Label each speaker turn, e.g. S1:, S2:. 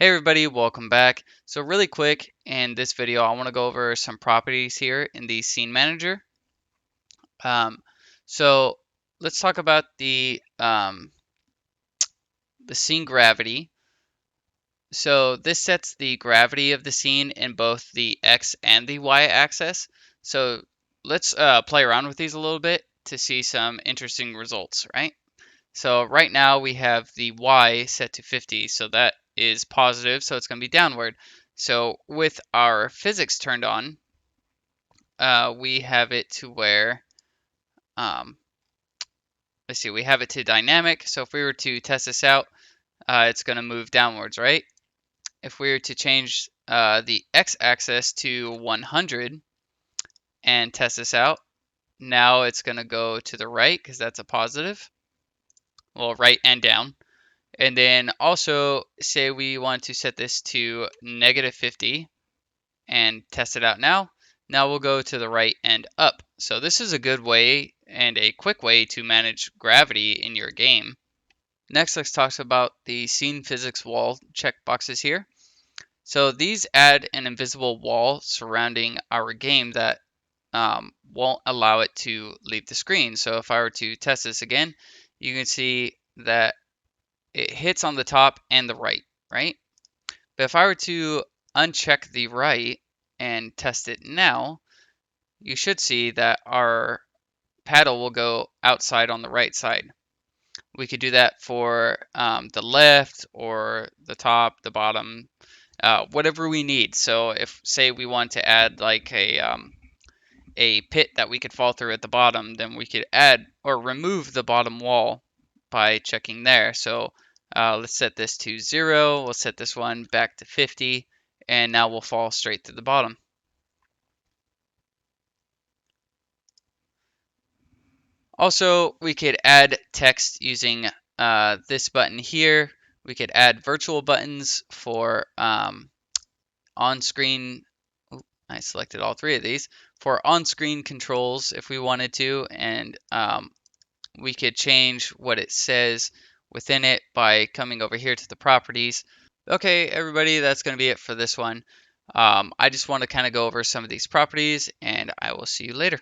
S1: Hey everybody, welcome back. So really quick in this video, I want to go over some properties here in the scene manager. Um, so let's talk about the scene gravity. So this sets the gravity of the scene in both the X and the Y axis. So let's play around with these a little bit to see some interesting results, right? So right now we have the Y set to 50, so that is positive, so it's going to be downward. So with our physics turned on, we have it to where, um, let's see, we have it to dynamic. So if we were to test this out, it's going to move downwards, right? If we were to change the x-axis to 100 and test this out, now it's going to go to the right because that's a positive. Well, right and down. And then also say we want to set this to -50 and test it out now. Now we'll go to the right and up. So this is a good way and a quick way to manage gravity in your game. Next, let's talk about the scene physics wall checkboxes here. So these add an invisible wall surrounding our game that won't allow it to leave the screen. So if I were to test this again, you can see that it hits on the top and the right, right? But if I were to uncheck the right and test it now, you should see that our paddle will go outside on the right side. We could do that for the left or the top, the bottom, whatever we need. So if, say, we want to add like a pit that we could fall through at the bottom, then we could add or remove the bottom wall by checking there. So let's set this to 0. We'll set this one back to 50, and now we'll fall straight to the bottom. Also, we could add text using this button here. We could add virtual buttons for on-screen. I selected all three of these for on-screen controls if we wanted to, and we could change what it says within it by coming over here to the properties. Okay, everybody, that's going to be it for this one. I just want to kind of go over some of these properties, and I will see you later.